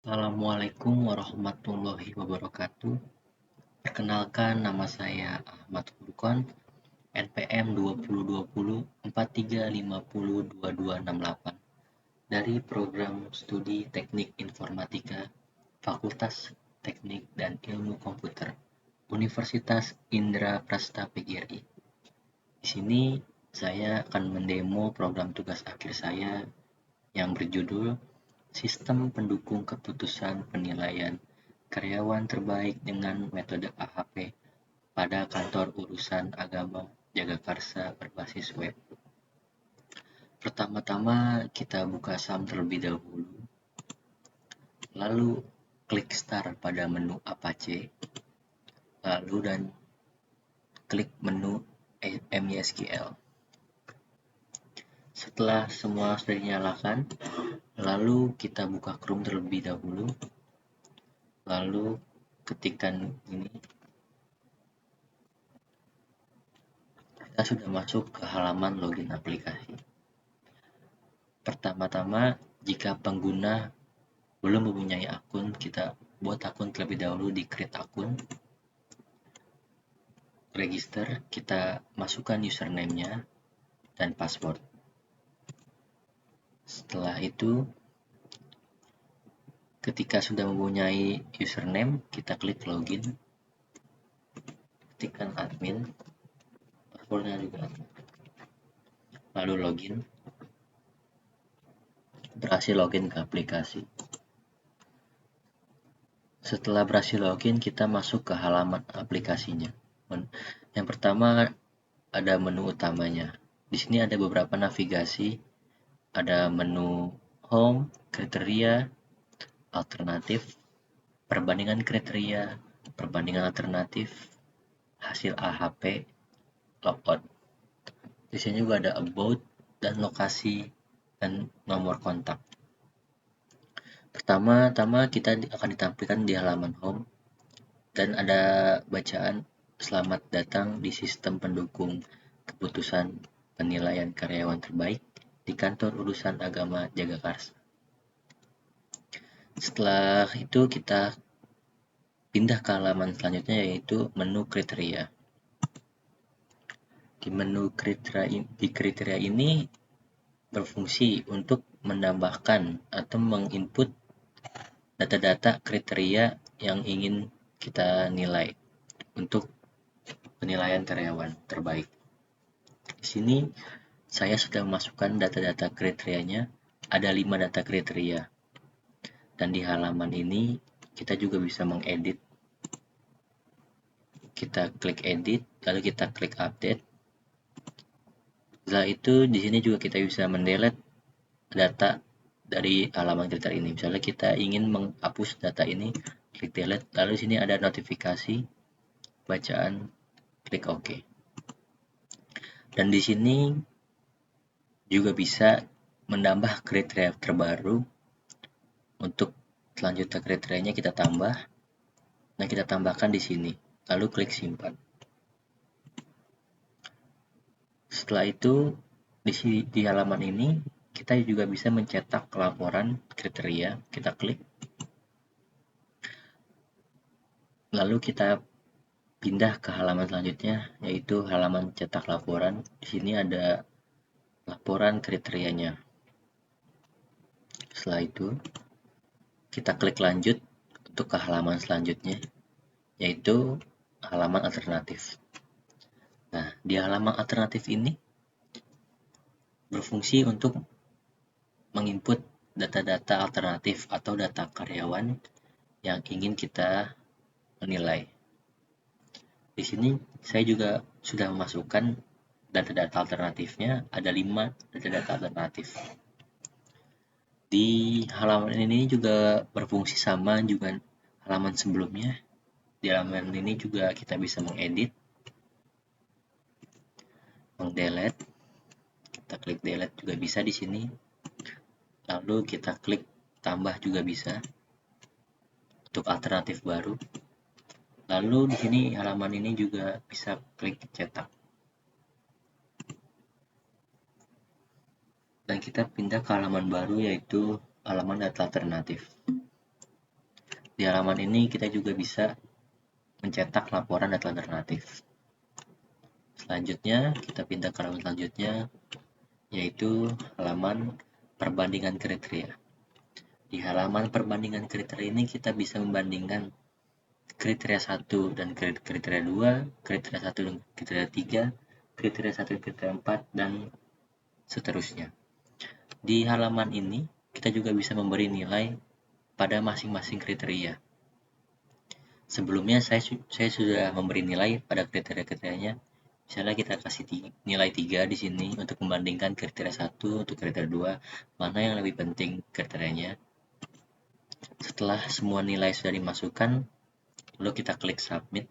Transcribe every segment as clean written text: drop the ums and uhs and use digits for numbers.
Assalamualaikum warahmatullahi wabarakatuh. Perkenalkan, nama saya Ahmad Furqon, NPM 2020 43502268 dari Program Studi Teknik Informatika Fakultas Teknik dan Ilmu Komputer Universitas Indraprasta PGRI. Di sini saya akan mendemo program tugas akhir saya yang berjudul Sistem Pendukung Keputusan Penilaian Karyawan Terbaik dengan Metode AHP pada Kantor Urusan Agama Jagakarsa berbasis web. Pertama-tama kita buka SAM terlebih dahulu, lalu klik Start pada menu Apache, lalu dan klik menu MySQL. Setelah semua sudah dinyalakan, lalu kita buka Chrome terlebih dahulu, lalu ketikkan ini. Kita sudah masuk ke halaman login aplikasi. Pertama-tama, jika pengguna belum mempunyai akun, kita buat akun terlebih dahulu di create akun. Register, kita masukkan username-nya dan password. Setelah itu, ketika sudah mempunyai username, kita klik login. Ketikkan admin, passwordnya juga admin. Lalu login. Berhasil login ke aplikasi. Setelah berhasil login, kita masuk ke halaman aplikasinya. Yang pertama ada menu utamanya. Di sini ada beberapa navigasi. Ada menu home, kriteria, alternatif, perbandingan kriteria, perbandingan alternatif, hasil AHP, logout. Di sini juga ada about dan lokasi dan nomor kontak. Pertama-tama kita akan ditampilkan di halaman home dan ada bacaan selamat datang di sistem pendukung keputusan penilaian karyawan terbaik di Kantor Urusan Agama Jagakarsa. Setelah itu kita pindah ke halaman selanjutnya, yaitu menu kriteria. Di menu kriteria ini berfungsi untuk menambahkan atau menginput data-data kriteria yang ingin kita nilai untuk penilaian karyawan terbaik. Di sini saya sudah memasukkan data-data kriterianya, ada 5 data kriteria. Dan di halaman ini kita juga bisa mengedit. Kita klik edit, lalu kita klik update. Setelah itu di sini juga kita bisa mendelete data dari halaman kriteria ini. Misalnya kita ingin menghapus data ini, klik delete, lalu sini ada notifikasi, bacaan, klik OK. Dan di sini juga bisa menambah kriteria terbaru. Untuk selanjutnya kriterianya kita tambah. Nah, kita tambahkan di sini. Lalu klik simpan. Setelah itu di halaman ini kita juga bisa mencetak laporan kriteria. Kita klik. Lalu kita pindah ke halaman selanjutnya, yaitu halaman cetak laporan. Di sini ada laporan kriterianya. Setelah itu kita klik lanjut untuk ke halaman selanjutnya, yaitu halaman alternatif. Nah, di halaman alternatif ini berfungsi untuk menginput data-data alternatif atau data karyawan yang ingin kita menilai. Di sini saya juga sudah memasukkan data-data alternatifnya, ada 5 data-data alternatif. Di halaman ini juga berfungsi sama juga halaman sebelumnya. Di halaman ini juga kita bisa mengedit, mengdelete. Kita klik delete juga bisa di sini. Lalu kita klik tambah juga bisa untuk alternatif baru. Lalu di sini halaman ini juga bisa klik cetak. Dan kita pindah ke halaman baru, yaitu halaman data alternatif. Di halaman ini kita juga bisa mencetak laporan data alternatif. Selanjutnya, kita pindah ke halaman selanjutnya, yaitu halaman perbandingan kriteria. Di halaman perbandingan kriteria ini kita bisa membandingkan kriteria 1 dan kriteria 2, kriteria 1 dan kriteria 3, kriteria 1 dan kriteria 4, dan seterusnya. Di halaman ini, kita juga bisa memberi nilai pada masing-masing kriteria. Sebelumnya saya sudah memberi nilai pada kriteria-kriterianya. Misalnya kita kasih nilai 3 di sini untuk membandingkan kriteria 1 untuk kriteria 2, mana yang lebih penting kriterianya. Setelah semua nilai sudah dimasukkan, lalu kita klik submit.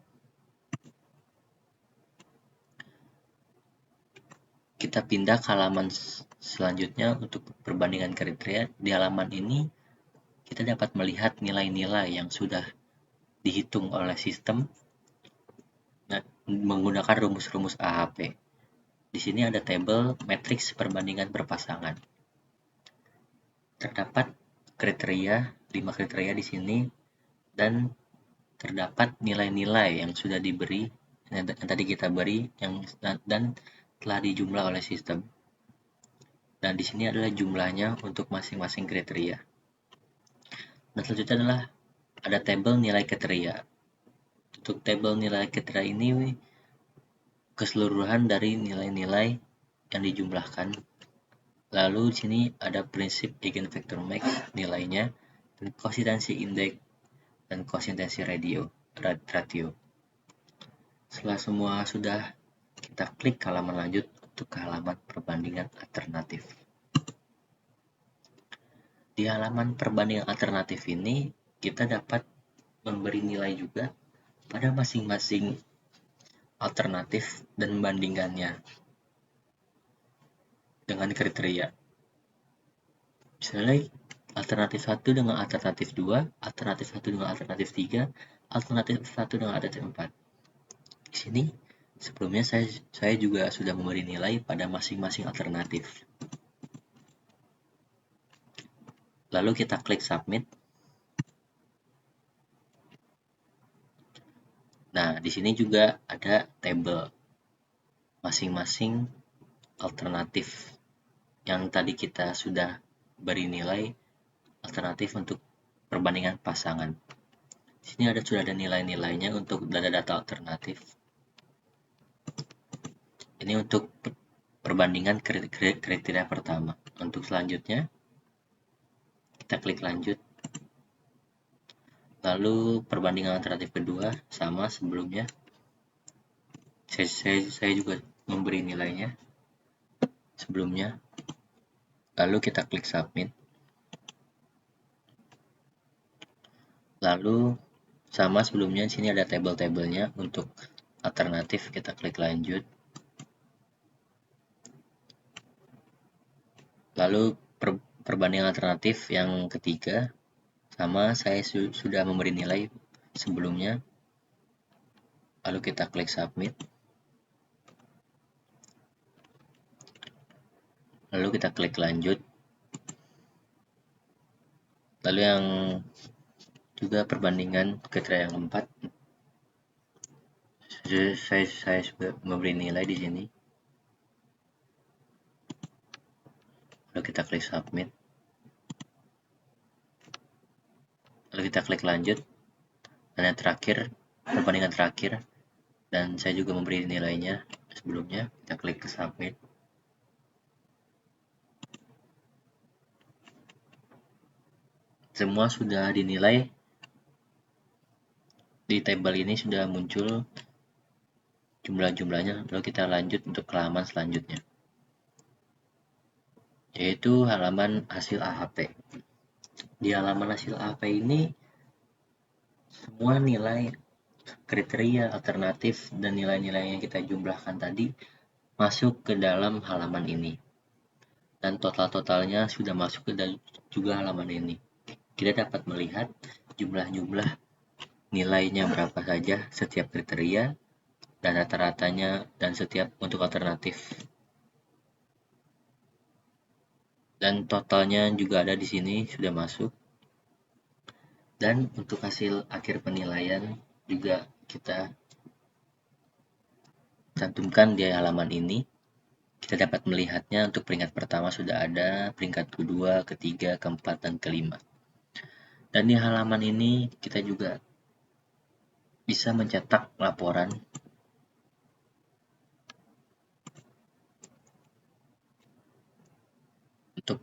Kita pindah ke halaman selanjutnya untuk perbandingan kriteria. Di halaman ini, kita dapat melihat nilai-nilai yang sudah dihitung oleh sistem menggunakan rumus-rumus AHP. Di sini ada tabel matriks perbandingan berpasangan. Terdapat kriteria, 5 kriteria di sini, dan terdapat nilai-nilai yang sudah diberi, yang tadi kita beri, dan telah dijumlah oleh sistem. Dan di sini adalah jumlahnya untuk masing-masing kriteria. Dan selanjutnya adalah ada tabel nilai kriteria. Untuk tabel nilai kriteria ini keseluruhan dari nilai-nilai yang dijumlahkan. Lalu di sini ada prinsip eigenvector max nilainya, dan konsistensi indeks, dan konsistensi ratio. Setelah semua sudah, kita klik halaman lanjut untuk ke halaman perbandingan alternatif. Di halaman perbandingan alternatif ini, kita dapat memberi nilai juga pada masing-masing alternatif dan membandingkannya dengan kriteria. Misalnya alternatif 1 dengan alternatif 2, alternatif 1 dengan alternatif 3, alternatif 1 dengan alternatif 4. Di sini sebelumnya saya juga sudah memberi nilai pada masing-masing alternatif. Lalu kita klik submit. Nah, di sini juga ada tabel masing-masing alternatif yang tadi kita sudah beri nilai alternatif untuk perbandingan pasangan. Di sini sudah ada nilai-nilainya untuk data-data alternatif. Ini untuk perbandingan kriteria pertama. Untuk selanjutnya, kita klik lanjut. Lalu perbandingan alternatif kedua sama sebelumnya. Saya juga memberi nilainya sebelumnya. Lalu kita klik submit. Lalu sama sebelumnya, di sini ada tabel-tabelnya untuk alternatif. Kita klik lanjut. Lalu perbandingan alternatif yang ketiga, sama saya sudah memberi nilai sebelumnya. Lalu kita klik submit. Lalu kita klik lanjut. Lalu yang juga perbandingan kriteria yang keempat, saya sudah memberi nilai di sini. Lalu kita klik submit. Lalu kita klik lanjut. Dan yang terakhir, perbandingan terakhir, dan saya juga memberi nilainya sebelumnya. Kita klik ke submit. Semua sudah dinilai. Di tabel ini sudah muncul jumlah-jumlahnya. Lalu kita lanjut untuk halaman selanjutnya, yaitu halaman hasil AHP. Di halaman hasil AHP ini, semua nilai kriteria alternatif dan nilai-nilai yang kita jumlahkan tadi masuk ke dalam halaman ini. Dan total-totalnya sudah masuk ke dalam juga halaman ini. Kita dapat melihat jumlah-jumlah nilainya berapa saja setiap kriteria, dan rata-ratanya, dan setiap untuk alternatif. Dan totalnya juga ada di sini, sudah masuk. Dan untuk hasil akhir penilaian juga kita cantumkan di halaman ini. Kita dapat melihatnya untuk peringkat pertama sudah ada, peringkat kedua, ketiga, keempat, dan kelima. Dan di halaman ini kita juga bisa mencetak laporan. Untuk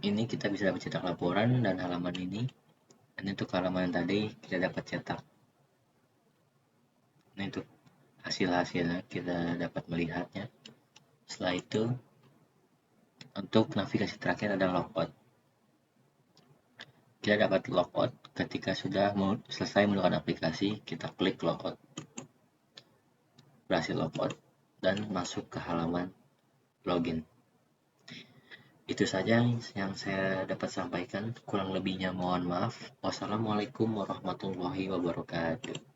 ini kita bisa mencetak laporan dan halaman ini. Dan untuk halaman yang tadi kita dapat cetak. Nah, untuk hasil-hasilnya kita dapat melihatnya. Setelah itu, untuk navigasi terakhir ada logout. Kita dapat logout ketika sudah selesai menggunakan aplikasi, kita klik logout. Berhasil logout dan masuk ke halaman login. Itu saja yang saya dapat sampaikan, kurang lebihnya mohon maaf. Wassalamualaikum warahmatullahi wabarakatuh.